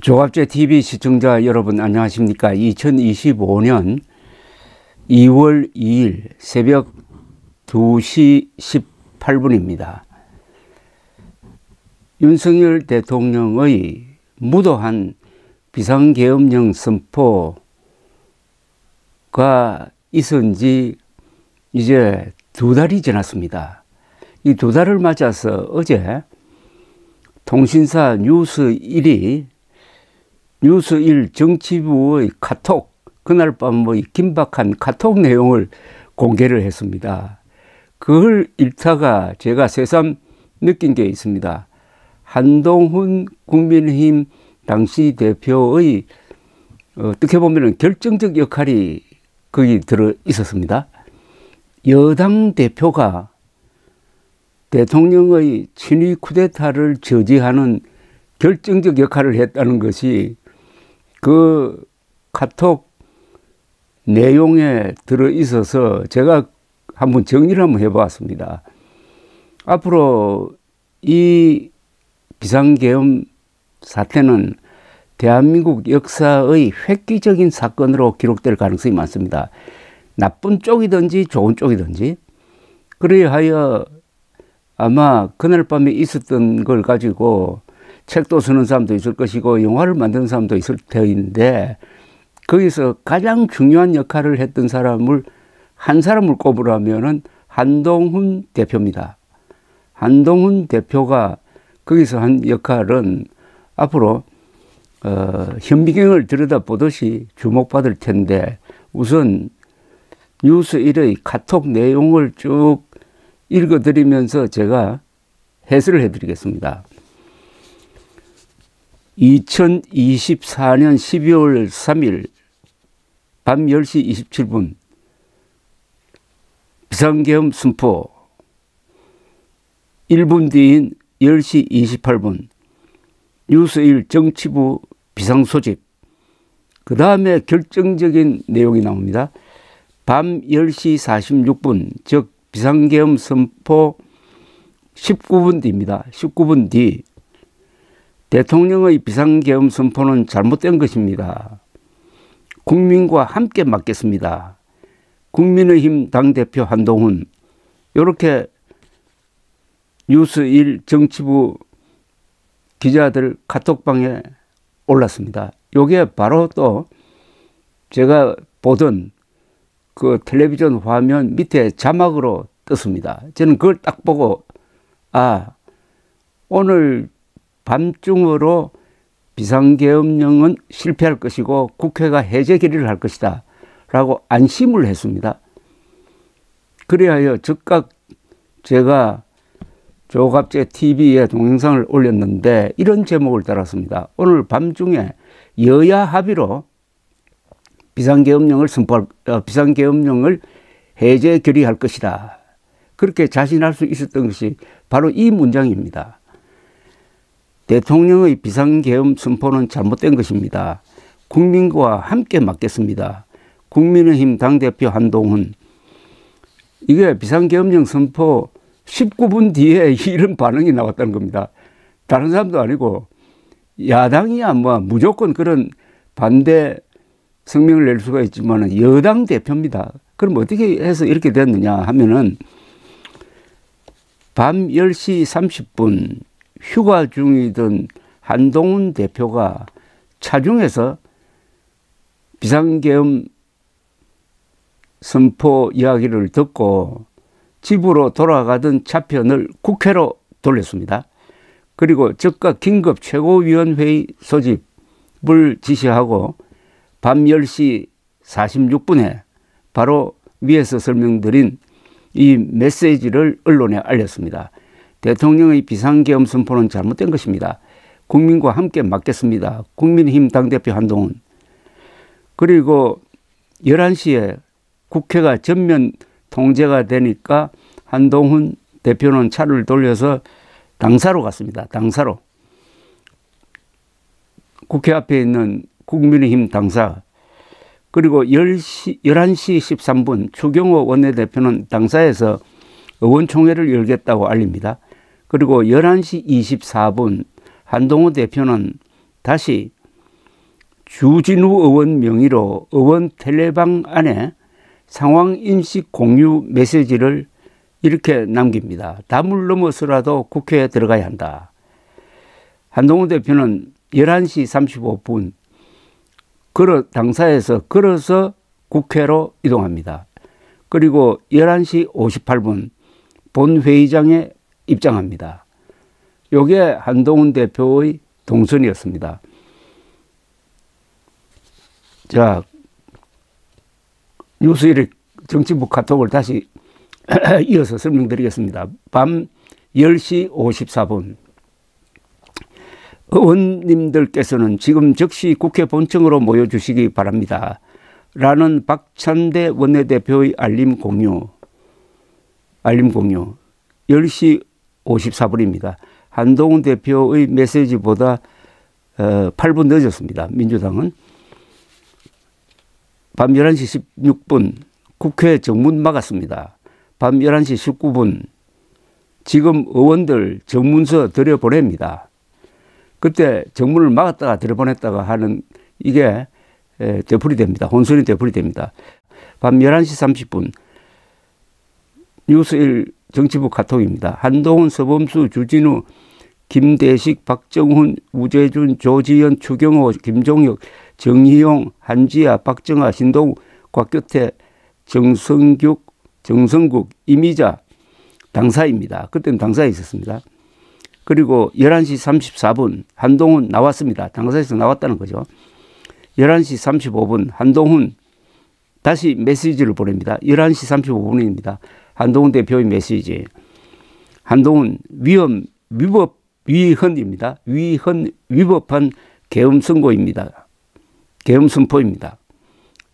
조갑제 TV 시청자 여러분 안녕하십니까. 2025년 2월 2일 새벽 2시 18분입니다. 윤석열 대통령의 무도한 비상계엄령 선포가 있은 지 이제 2달이 지났습니다. 이 2달을 맞아서 어제 통신사 뉴스1 정치부의 카톡, 그날 밤의 긴박한 카톡 내용을 공개를 했습니다. 그걸 읽다가 제가 새삼 느낀 게 있습니다. 한동훈 국민의힘 당시 대표의 어떻게 보면 결정적 역할이 거기 들어 있었습니다. 여당 대표가 대통령의 친위 쿠데타를 저지하는 결정적 역할을 했다는 것이 그 카톡 내용에 들어 있어서 제가 한번 정리를 한번 해보았습니다. 앞으로 이 비상계엄 사태는 대한민국 역사의 획기적인 사건으로 기록될 가능성이 많습니다. 나쁜 쪽이든지 좋은 쪽이든지. 그리하여 아마 그날 밤에 있었던 걸 가지고 책도 쓰는 사람도 있을 것이고 영화를 만드는 사람도 있을 터인데, 거기서 가장 중요한 역할을 했던 한 사람을 꼽으라면은 한동훈 대표입니다. 한동훈 대표가 거기서 한 역할은 앞으로 현미경을 들여다보듯이 주목받을 텐데, 우선 뉴스1의 카톡 내용을 쭉 읽어드리면서 제가 해설을 해드리겠습니다. 2024년 12월 3일 밤 10시 27분 비상계엄 선포. 1분 뒤인 10시 28분 뉴스1 정치부 비상소집. 그 다음에 결정적인 내용이 나옵니다. 밤 10시 46분, 즉 비상계엄 선포 19분 뒤입니다. 19분 뒤. 대통령의 비상계엄 선포는 잘못된 것입니다. 국민과 함께 맡겠습니다. 국민의힘 당대표 한동훈. 이렇게 뉴스1 정치부 기자들 카톡방에 올랐습니다. 이게 바로 또 제가 보던 그 텔레비전 화면 밑에 자막으로 떴습니다. 저는 그걸 딱 보고 오늘 밤중으로 비상계엄령은 실패할 것이고 국회가 해제 결의를 할 것이다 라고 안심을 했습니다. 그리하여 즉각 제가 조갑제 TV에 동영상을 올렸는데 이런 제목을 달았습니다. 오늘 밤중에 여야 합의로 비상계엄령을 해제 결의할 것이다. 그렇게 자신할 수 있었던 것이 바로 이 문장입니다. 대통령의 비상계엄 선포는 잘못된 것입니다. 국민과 함께 맡겠습니다. 국민의힘 당대표 한동훈. 이게 비상계엄령 선포 19분 뒤에 이런 반응이 나왔다는 겁니다. 다른 사람도 아니고 야당이야 뭐 무조건 그런 반대 성명을 낼 수가 있지만 여당 대표입니다. 그럼 어떻게 해서 이렇게 됐느냐 하면은 밤 10시 30분 휴가 중이던 한동훈 대표가 차중에서 비상계엄 선포 이야기를 듣고 집으로 돌아가던 차편을 국회로 돌렸습니다. 그리고 즉각 긴급 최고위원회의 소집을 지시하고 밤 10시 46분에 바로 위에서 설명드린 이 메시지를 언론에 알렸습니다. 대통령의 비상계엄 선포는 잘못된 것입니다. 국민과 함께 맡겠습니다. 국민의힘 당대표 한동훈. 그리고 11시에 국회가 전면 통제가 되니까 한동훈 대표는 차를 돌려서 당사로 갔습니다. 당사로. 국회 앞에 있는 국민의힘 당사. 그리고 11시 13분 추경호 원내대표는 당사에서 의원총회를 열겠다고 알립니다. 그리고 11시 24분 한동훈 대표는 다시 주진우 의원 명의로 의원 텔레방 안에 상황 인식 공유 메시지를 이렇게 남깁니다. 담을 넘어서라도 국회에 들어가야 한다. 한동훈 대표는 11시 35분 당사에서 걸어서 국회로 이동합니다. 그리고 11시 58분 본회의장에 입장합니다. 이게 한동훈 대표의 동선이었습니다. 자, 뉴스1의 정치부 카톡을 다시 이어서 설명드리겠습니다. 밤 10시 54분 의원님들께서는 지금 즉시 국회 본청으로 모여주시기 바랍니다. 라는 박찬대 원내대표의 알림 공유 10시 54분입니다. 한동훈 대표의 메시지보다 8분 늦었습니다. 민주당은. 밤 11시 16분 국회 정문 막았습니다. 밤 11시 19분 지금 의원들 정문서 들여보냅니다. 그때 정문을 막았다가 들여보냈다가 하는 이게 되풀이 됩니다. 혼선이 되풀이 됩니다. 밤 11시 30분 뉴스1 정치부 카톡입니다. 한동훈, 서범수, 주진우, 김대식, 박정훈, 우재준, 조지현, 추경호, 김종혁, 정희용, 한지아, 박정아, 신동욱, 곽규태, 정성국, 이미자 당사입니다. 그때는 당사에 있었습니다. 그리고 11시 34분 한동훈 나왔습니다. 당사에서 나왔다는 거죠. 11시 35분 한동훈 다시 메시지를 보냅니다. 11시 35분입니다. 한동훈 대표의 메시지. 한동훈 위헌입니다. 위법한 계엄 선고입니다. 계엄 선포입니다.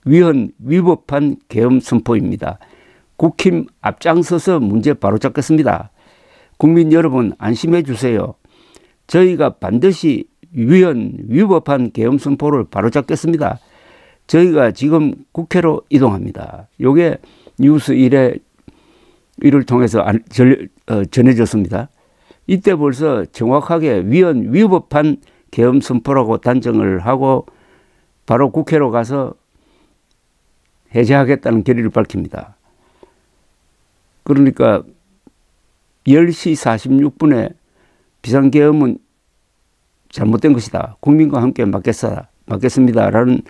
위법한 계엄 선포입니다. 국힘 앞장서서 문제 바로잡겠습니다. 국민 여러분 안심해 주세요. 저희가 반드시 위법한 계엄 선포를 바로잡겠습니다. 저희가 지금 국회로 이동합니다. 이게 뉴스1의 이를 통해서 전해졌습니다. 이때 벌써 정확하게 위법한 계엄 선포라고 단정을 하고 바로 국회로 가서 해제하겠다는 결의를 밝힙니다. 그러니까 10시 46분에 비상계엄은 잘못된 것이다. 국민과 함께 막겠습니다. 라는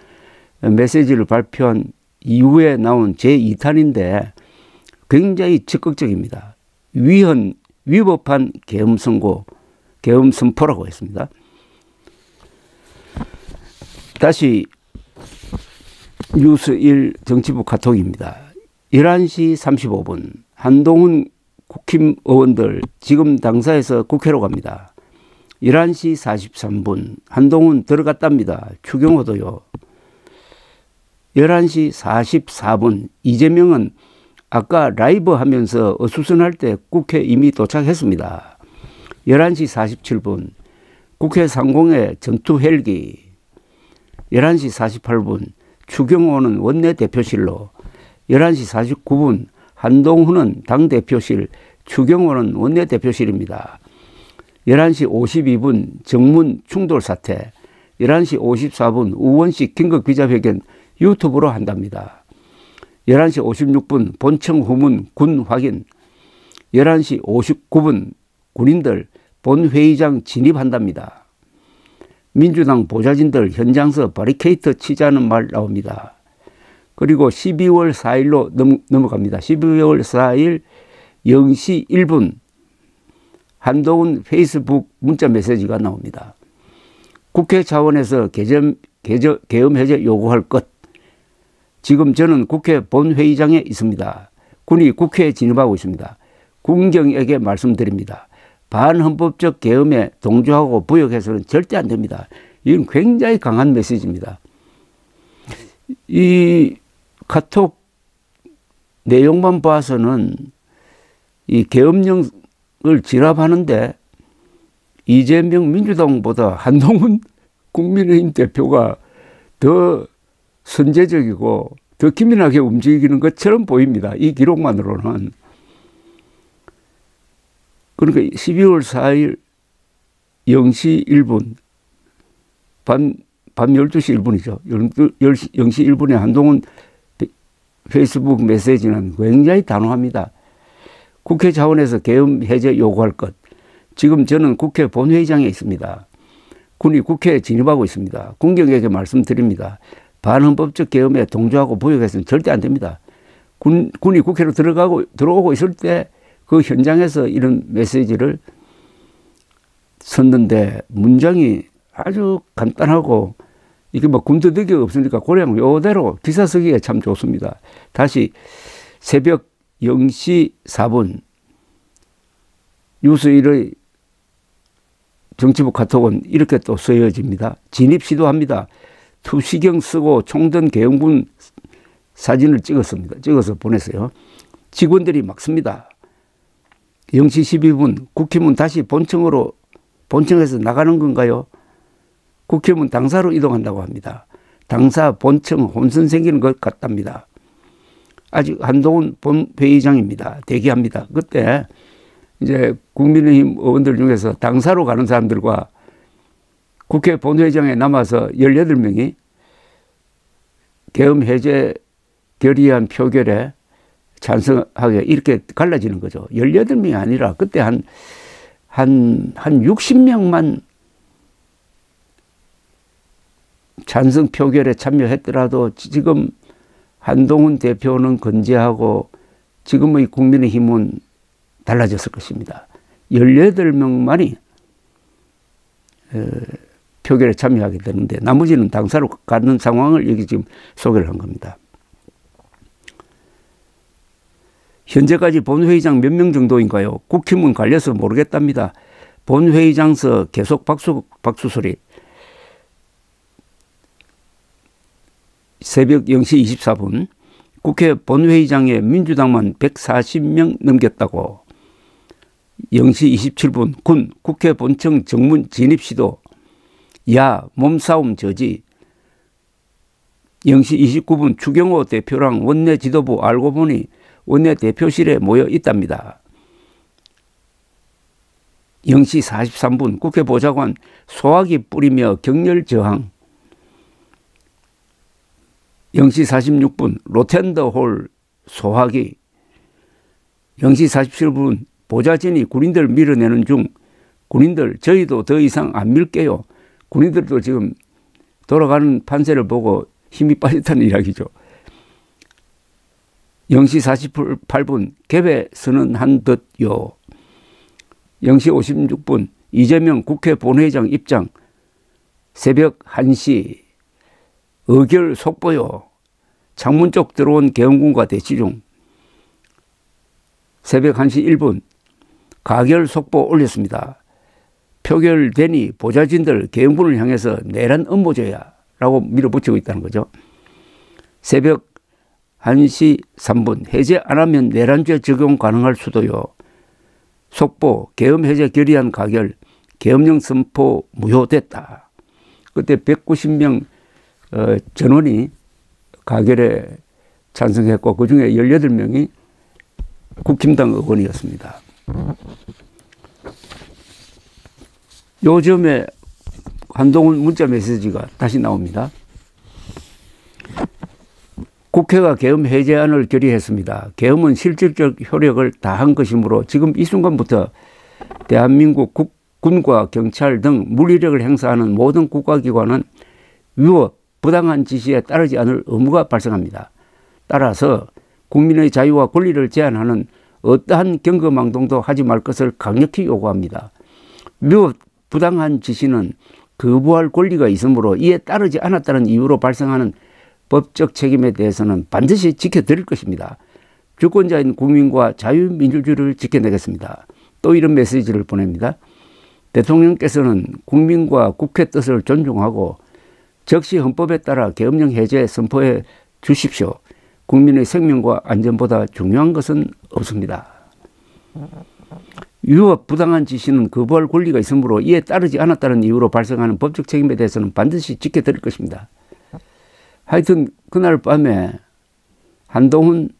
메시지를 발표한 이후에 나온 제2탄인데 굉장히 적극적입니다. 위법한 계엄 선포라고 했습니다. 다시 뉴스1 정치부 카톡입니다. 11시 35분 한동훈 국힘 의원들 지금 당사에서 국회로 갑니다. 11시 43분 한동훈 들어갔답니다. 추경호도요. 11시 44분 이재명은 아까 라이브 하면서 어수선할 때 국회 이미 도착했습니다. 11시 47분 국회 상공의 전투 헬기. 11시 48분 추경호는 원내대표실로. 11시 49분 한동훈은 당대표실, 추경호는 원내대표실입니다. 11시 52분 정문 충돌 사태. 11시 54분 우원식 긴급 기자회견 유튜브로 한답니다. 11시 56분 본청 후문 군 확인. 11시 59분 군인들 본회의장 진입한답니다. 민주당 보좌진들 현장서 바리케이트 치자는 말 나옵니다. 그리고 12월 4일로 넘어갑니다. 12월 4일 0시 1분 한동훈 페이스북 문자 메시지가 나옵니다. 국회 차원에서 계엄 해제 요구할 것. 지금 저는 국회 본회의장에 있습니다. 군이 국회에 진입하고 있습니다. 군경에게 말씀드립니다. 반헌법적 계엄에 동조하고 부역해서는 절대 안 됩니다. 이건 굉장히 강한 메시지입니다. 이 카톡 내용만 봐서는 이 계엄령을 진압하는데 이재명 민주당보다 한동훈 국민의힘 대표가 더 선제적이고 더 기민하게 움직이는 것처럼 보입니다. 이 기록만으로는. 그러니까 12월 4일 0시 1분 밤 12시 1분이죠. 0시 1분에 한동훈 페이스북 메시지는 굉장히 단호합니다. 국회 차원에서 계엄 해제 요구할 것. 지금 저는 국회 본회의장에 있습니다. 군이 국회에 진입하고 있습니다. 군경에게 말씀드립니다. 반헌법적 계엄에 동조하고 부역해서는 절대 안 됩니다. 군이 국회로 들어오고 있을 때 그 현장에서 이런 메시지를 썼는데 문장이 아주 간단하고 이게 뭐 군더더기가 없으니까 그냥 요대로 기사 쓰기에 참 좋습니다. 다시 새벽 0시 4분 뉴스1의 정치부 카톡은 이렇게 또 쓰여집니다. 진입 시도합니다. 투시경 쓰고 총든 계엄군 사진을 찍어서 보냈어요. 직원들이 막습니다. 0시 12분 국회문 다시 본청에서 나가는 건가요? 국회문 당사로 이동한다고 합니다. 당사 본청 혼선 생기는 것 같답니다. 아직 한동훈 본회의장입니다. 대기합니다. 그때 이제 국민의힘 의원들 중에서 당사로 가는 사람들과 국회 본회의장에 남아서 18명이 계엄 해제 결의안 표결에 찬성하게 이렇게 갈라지는 거죠. 18명이 아니라 그때 한 60명만 찬성 표결에 참여했더라도 지금 한동훈 대표는 건재하고 지금의 국민의힘은 달라졌을 것입니다. 18명만이 표결에 참여하게 되는데 나머지는 당사로 가는 상황을 여기 지금 소개를 한 겁니다. 현재까지 본회의장 몇 명 정도인가요? 국힘은 갈려서 모르겠답니다. 본회의장서 계속 박수 소리. 새벽 0시 24분 국회 본회의장에 민주당만 140명 넘겼다고. 0시 27분 군 국회 본청 정문 진입 시도. 야 몸싸움 저지. 0시 29분 추경호 대표랑 원내 지도부 알고 보니 원내 대표실에 모여 있답니다. 0시 43분 국회 보좌관 소화기 뿌리며 격렬 저항. 0시 46분 로텐더홀 소화기. 0시 47분 보좌진이 군인들 밀어내는 중. 군인들 저희도 더 이상 안 밀게요. 군인들도 지금 돌아가는 판세를 보고 힘이 빠졌다는 이야기죠. 0시 48분 개배 선언한 듯요. 0시 56분 이재명 국회 본회의장 입장. 새벽 1시 의결 속보요. 창문 쪽 들어온 계엄군과 대치 중. 새벽 1시 1분 가결 속보 올렸습니다. 표결되니 보좌진들 계엄군을 향해서 내란 음모죄야 라고 밀어붙이고 있다는 거죠. 새벽 1시 3분 해제 안 하면 내란죄 적용 가능할 수도요. 속보 계엄 해제 결의안 가결 계엄령 선포 무효됐다. 그때 190명 전원이 가결에 찬성했고 그중에 18명이 국힘당 의원이었습니다. 요즘에 한동훈 문자 메시지가 다시 나옵니다. 국회가 계엄 해제안을 결의했습니다. 계엄은 실질적 효력을 다한 것이므로 지금 이 순간부터 대한민국 군과 경찰 등 물리력을 행사하는 모든 국가기관은 위법, 부당한 지시에 따르지 않을 의무가 발생합니다. 따라서 국민의 자유와 권리를 제한하는 어떠한 경거망동도 하지 말 것을 강력히 요구합니다. 위법, 부당한 지시는 거부할 권리가 있으므로 이에 따르지 않았다는 이유로 발생하는 법적 책임에 대해서는 반드시 지켜드릴 것입니다. 주권자인 국민과 자유민주주의를 지켜내겠습니다. 또 이런 메시지를 보냅니다. 대통령께서는 국민과 국회 뜻을 존중하고 적시 헌법에 따라 계엄령 해제 선포해 주십시오. 국민의 생명과 안전보다 중요한 것은 없습니다. 위법 부당한 지시는 거부할 권리가 있으므로 이에 따르지 않았다는 이유로 발생하는 법적 책임에 대해서는 반드시 지켜드릴 것입니다. 하여튼 그날 밤에 한동훈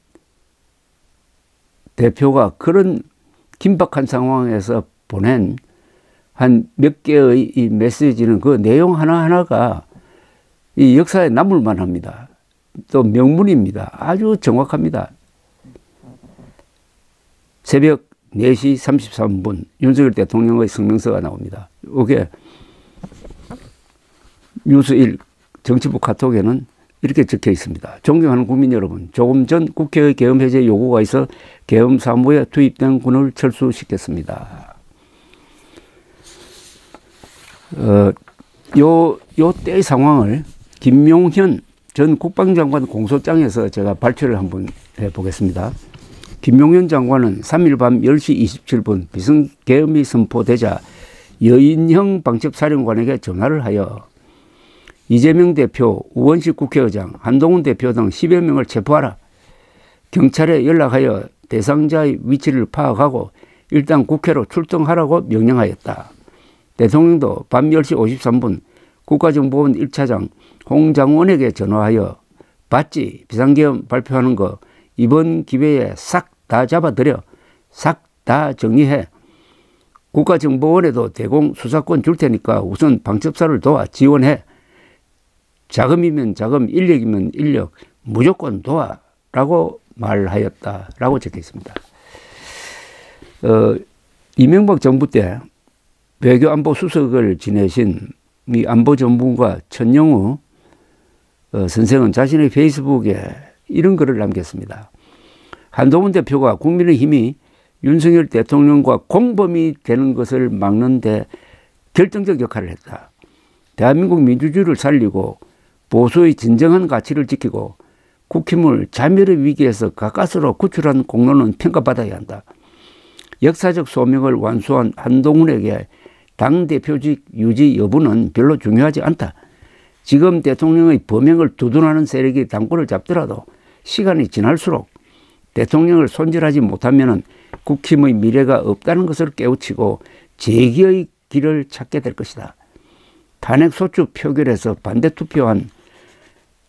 대표가 그런 긴박한 상황에서 보낸 한 몇 개의 이 메시지는 그 내용 하나하나가 이 역사에 남을만 합니다. 또 명문입니다. 아주 정확합니다. 새벽 4시 33분 윤석열 대통령의 성명서가 나옵니다. 이게 뉴스1 정치부 카톡에는 이렇게 적혀 있습니다. 존경하는 국민 여러분, 조금 전 국회의 계엄 해제 요구가 있어 계엄 사무에 투입된 군을 철수시켰습니다. 요 때의 상황을 김용현 전 국방장관 공소장에서 제가 발표를 한번 해보겠습니다. 김용현 장관은 3일 밤 10시 27분 비상계엄이 선포되자 여인형 방첩사령관에게 전화를 하여 이재명 대표, 우원식 국회의장, 한동훈 대표 등 10여 명을 체포하라. 경찰에 연락하여 대상자의 위치를 파악하고 일단 국회로 출동하라고 명령하였다. 대통령도 밤 10시 53분 국가정보원 1차장 홍장원에게 전화하여 봤지? 비상계엄 발표하는 거 이번 기회에 싹 다 잡아들여 싹 다 정리해. 국가정보원에도 대공 수사권 줄 테니까 우선 방첩사를 도와 지원해. 자금이면 자금, 인력이면 인력 무조건 도와 라고 말하였다라고 적혀 있습니다. 이명박 정부 때 외교안보수석을 지내신 이 안보전문가 천영우 선생은 자신의 페이스북에 이런 글을 남겼습니다. 한동훈 대표가 국민의힘이 윤석열 대통령과 공범이 되는 것을 막는 데 결정적 역할을 했다. 대한민국 민주주의를 살리고 보수의 진정한 가치를 지키고 국힘을 자멸의 위기에서 가까스로 구출한 공로는 평가받아야 한다. 역사적 소명을 완수한 한동훈에게 당대표직 유지 여부는 별로 중요하지 않다. 지금 대통령의 범행을 두둔하는 세력이 당권을 잡더라도 시간이 지날수록 대통령을 손질하지 못하면 국힘의 미래가 없다는 것을 깨우치고 재기의 길을 찾게 될 것이다. 탄핵소추 표결에서 반대투표한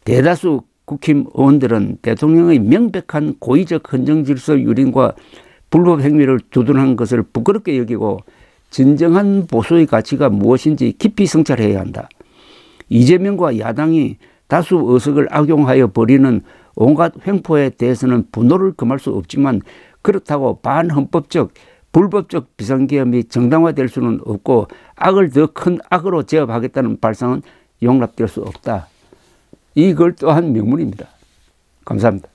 대다수 국힘 의원들은 대통령의 명백한 고의적 헌정질서 유린과 불법 행위를 두둔한 것을 부끄럽게 여기고 진정한 보수의 가치가 무엇인지 깊이 성찰해야 한다. 이재명과 야당이 다수 의석을 악용하여 벌이는 온갖 횡포에 대해서는 분노를 금할 수 없지만 그렇다고 반헌법적, 불법적 비상계엄이 정당화될 수는 없고 악을 더 큰 악으로 제압하겠다는 발상은 용납될 수 없다. 이 글 또한 명문입니다. 감사합니다.